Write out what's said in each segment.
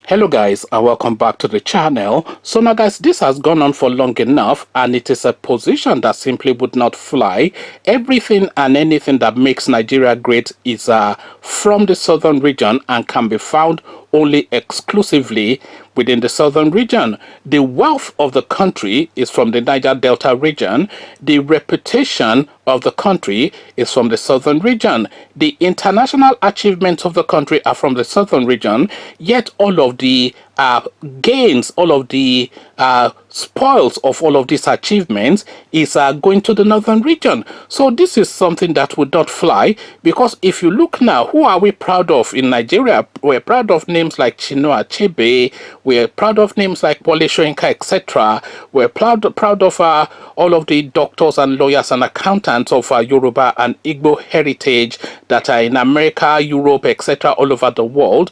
Hello guys, and welcome back to the channel. So now guys, this has gone on for long enough and it is a position that simply would not fly. Everything and anything that makes Nigeria great is from the southern region and can be found only exclusively within the southern region. The wealth of the country is from the Niger Delta region. The reputation of the country is from the southern region. The international achievements of the country are from the southern region, yet all of the gains, all of the spoils of all of these achievements is going to the northern region. So this is something that would not fly, because if you look now, who are we proud of in Nigeria? We're proud of names like Chinua Achebe, we're proud of names like Wole Soyinka, etc. We're proud of all of the doctors and lawyers and accountants of Yoruba and Igbo heritage that are in America, Europe, etc., all over the world,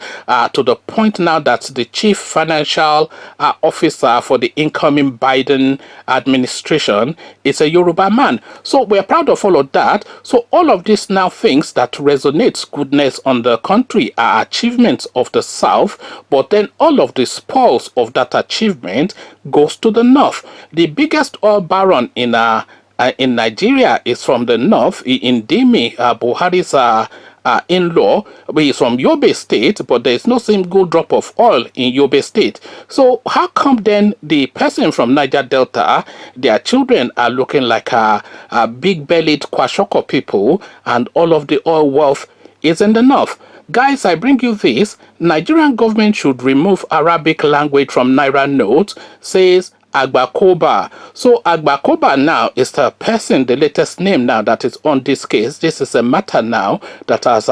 to the point now that the chief financial officer for the incoming Biden administration is a Yoruba man. So we're proud of all of that. So all of these now things that resonates goodness on the country are achievements of the South, but then all of the spoils of that achievement goes to the North. The biggest oil baron in Nigeria is from the north, in Dimi, Buhari's in-law. He's from Yobe State, but there is no single drop of oil in Yobe State. So how come then the person from Niger Delta, their children are looking like a big-bellied Kwashoko people, and all of the oil wealth is in the north? Guys, I bring you this. Nigerian government should remove Arabic language from Naira notes, says Agbakoba. So Agbakoba now is the person, the latest name now that is on this case. This is a matter now that has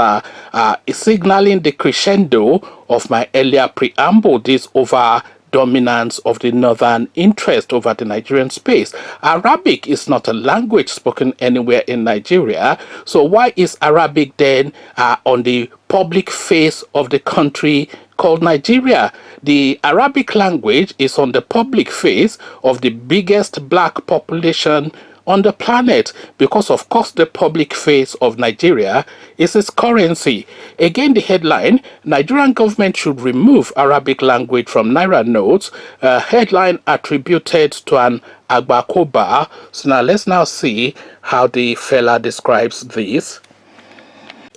signaling the crescendo of my earlier preamble, this over dominance of the northern interest over the Nigerian space. Arabic is not a language spoken anywhere in Nigeria. So why is Arabic then on the public face of the country called Nigeria? The Arabic language is on the public face of the biggest black population on the planet, because of course the public face of Nigeria is its currency. Again, the headline: Nigerian government should remove Arabic language from Naira notes, a headline attributed to an Agbakoba. So now let's now see how the fella describes this.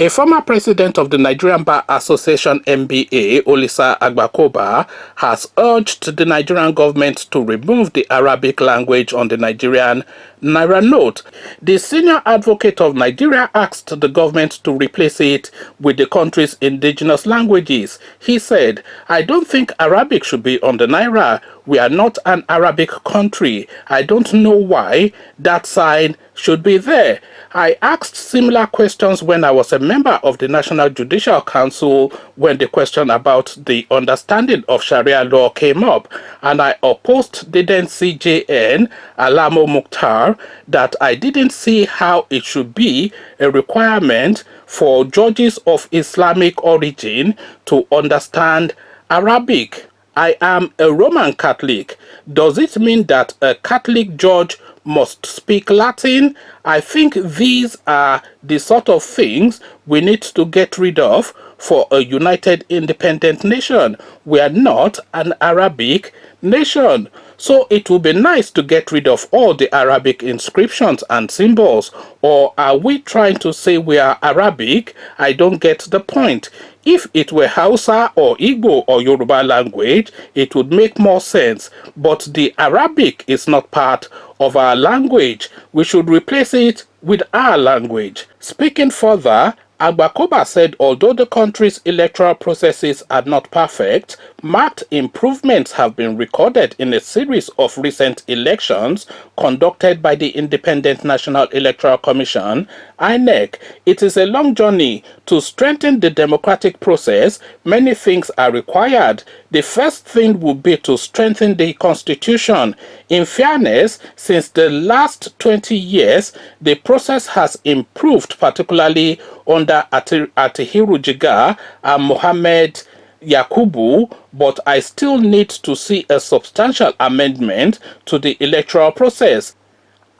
A former president of the Nigerian Bar Association (NBA), Olisa Agbakoba, has urged the Nigerian government to remove the Arabic language on the Nigerian Naira note. The senior advocate of Nigeria asked the government to replace it with the country's indigenous languages. He said, "I don't think Arabic should be on the Naira. We are not an Arabic country. I don't know why that sign should be there. I asked similar questions when I was a member of the National Judicial Council when the question about the understanding of Sharia law came up, and I opposed the then CJN, Alamo Mukhtar, that I didn't see how it should be a requirement for judges of Islamic origin to understand Arabic. I am a Roman Catholic. Does it mean that a Catholic judge must speak Latin? I think these are the sort of things we need to get rid of for a united independent nation. We are not an Arabic nation. So it would be nice to get rid of all the Arabic inscriptions and symbols. Or are we trying to say we are Arabic? I don't get the point. If it were Hausa or Igbo or Yoruba language, it would make more sense. But the Arabic is not part of our language. We should replace it with our language." Speaking further, Agbakoba said although the country's electoral processes are not perfect, marked improvements have been recorded in a series of recent elections conducted by the Independent National Electoral Commission, INEC. It is a long journey. To strengthen the democratic process, many things are required. The first thing would be to strengthen the constitution. In fairness, since the last 20 years, the process has improved, particularly under Atihiru Jiga and Mohammed Yakubu, but I still need to see a substantial amendment to the electoral process.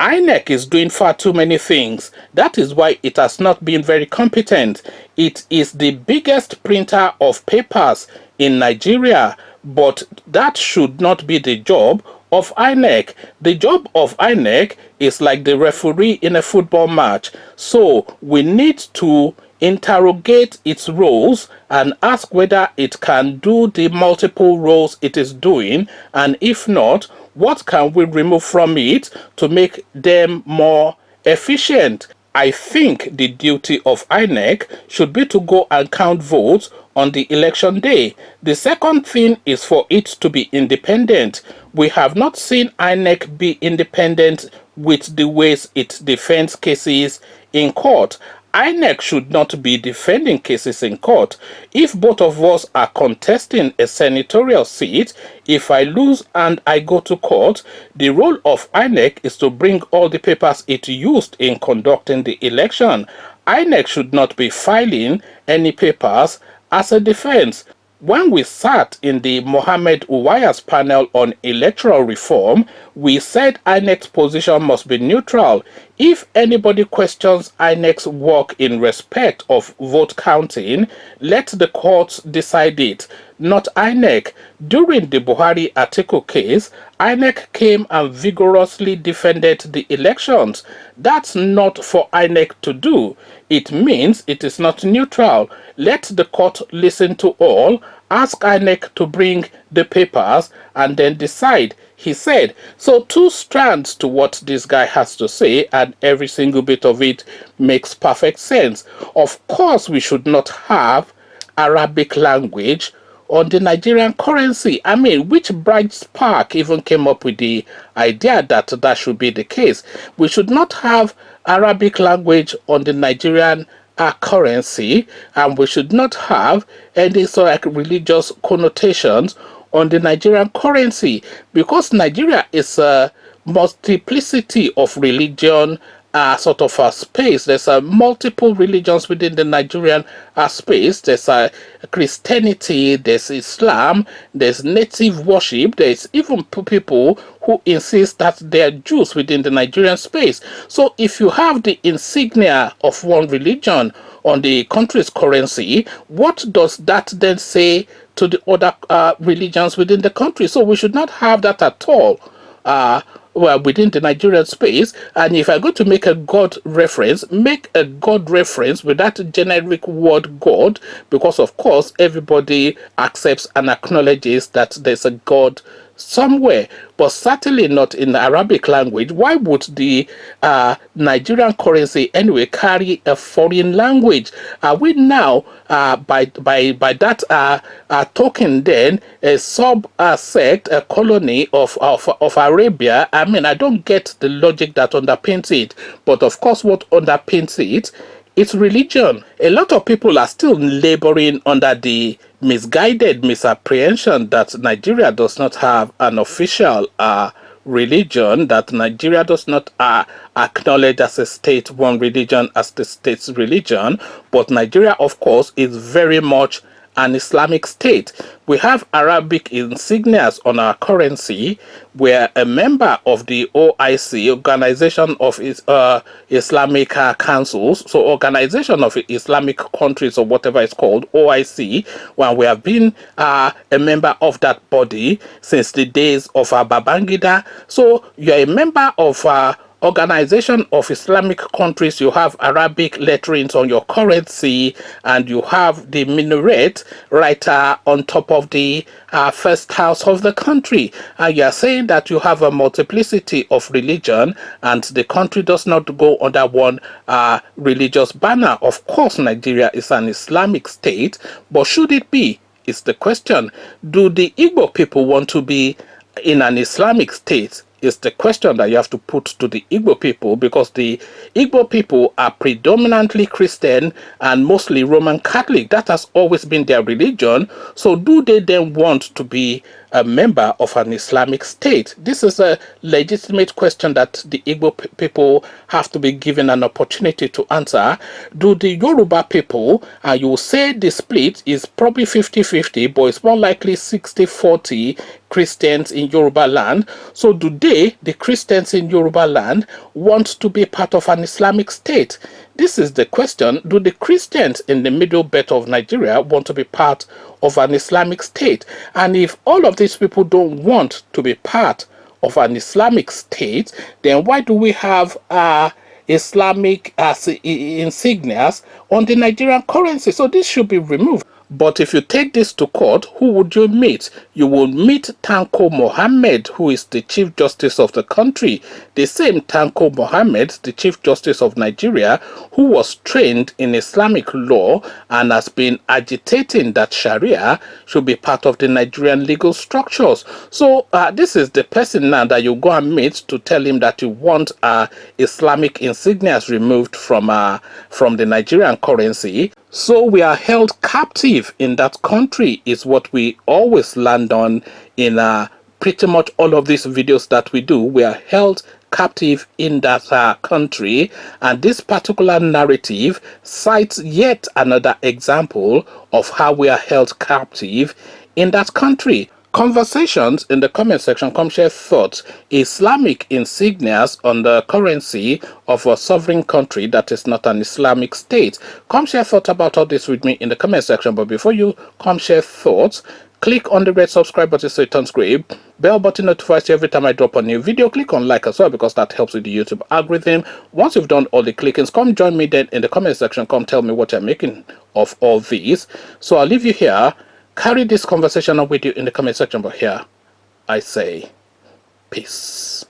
INEC is doing far too many things. That is why it has not been very competent. It is the biggest printer of papers in Nigeria. But that should not be the job of INEC. The job of INEC is like the referee in a football match. So we need to interrogate its roles and ask whether it can do the multiple roles it is doing, and if not, what can we remove from it to make them more efficient. I think the duty of INEC should be to go and count votes on the election day. The second thing is for it to be independent. We have not seen INEC be independent with the ways it defends cases in court. INEC should not be defending cases in court. If both of us are contesting a senatorial seat, if I lose and I go to court, the role of INEC is to bring all the papers it used in conducting the election. INEC should not be filing any papers as a defense. When we sat in the Mohammed Uwaya's panel on electoral reform, we said INEC's position must be neutral. If anybody questions INEC's work in respect of vote counting, let the courts decide it, not INEC. During the Buhari Atiku case, INEC came and vigorously defended the elections. That's not for INEC to do. It means it is not neutral. Let the court listen to all, ask INEC to bring the papers, and then decide, he said. So two strands to what this guy has to say, and every single bit of it makes perfect sense. Of course, we should not have Arabic language on the Nigerian currency. I mean, which bright spark even came up with the idea that that should be the case? We should not have Arabic language on the Nigerian currency, and we should not have any sort of religious connotations on the Nigerian currency, because Nigeria is a multiplicity of religion sort of a space. There's multiple religions within the Nigerian space. There's Christianity, there's Islam, there's native worship, there's even people who insist that they're Jews within the Nigerian space. So if you have the insignia of one religion on the country's currency, what does that then say to the other religions within the country? So we should not have that at all. Well, within the Nigerian space. And if I go to make a God reference, make a God reference with that generic word God, because of course everybody accepts and acknowledges that there's a God somewhere, but certainly not in the Arabic language. Why would the Nigerian currency anyway carry a foreign language? Are we now by that token then a sub sect, a colony of Arabia? I mean, I don't get the logic that underpins it, but of course what underpins it, it's religion. A lot of people are still laboring under the misguided misapprehension that Nigeria does not have an official religion, that Nigeria does not acknowledge as a state one religion as the state's religion. But Nigeria, of course, is very much an Islamic state. We have Arabic insignias on our currency. We're a member of the OIC, Organization of Islamic Councils, so Organization of Islamic Countries or whatever it's called, OIC, when we have been a member of that body since the days of Babangida. So you're a member of Organization of Islamic Countries, you have Arabic letterings on your currency, and you have the minaret right on top of the first house of the country. And you are saying that you have a multiplicity of religion and the country does not go under one religious banner. Of course, Nigeria is an Islamic state, but should it be? Is the question. Do the Igbo people want to be in an Islamic state? Is the question that you have to put to the Igbo people, because the Igbo people are predominantly Christian and mostly Roman Catholic. That has always been their religion. So do they then want to be a member of an Islamic state? This is a legitimate question that the Igbo people have to be given an opportunity to answer. Do the Yoruba people, you will say the split is probably 50-50, but it's more likely 60-40 Christians in Yoruba land. So do they, the Christians in Yoruba land, want to be part of an Islamic state? this is the question: do the Christians in the middle belt of Nigeria want to be part of an Islamic state? And if all of these people don't want to be part of an Islamic state, then why do we have Islamic insignias on the Nigerian currency? So this should be removed. But if you take this to court, who would you meet? You will meet Tanko Mohammed, who is the Chief Justice of the country. The same Tanko Mohammed, the Chief Justice of Nigeria, who was trained in Islamic law and has been agitating that Sharia should be part of the Nigerian legal structures. So this is the person now that you go and meet to tell him that you want Islamic insignias removed from the Nigerian currency. So we are held captive in that country, is what we always land on in pretty much all of these videos that we do. We are held captive in that country, and this particular narrative cites yet another example of how we are held captive in that country. Conversations in the comment section. Come share thoughts. Islamic insignias on the currency of a sovereign country that is not an Islamic state. Come share thoughts about all this with me in the comment section. But before you come share thoughts, click on the red subscribe button so it turns green. Bell button notifies you every time I drop a new video. Click on like as well, because that helps with the YouTube algorithm. Once you've done all the clickings, come join me then in the comment section. Come tell me what you're making of all these. So I'll leave you here. Carry this conversation on with you in the comment section, but here I say peace.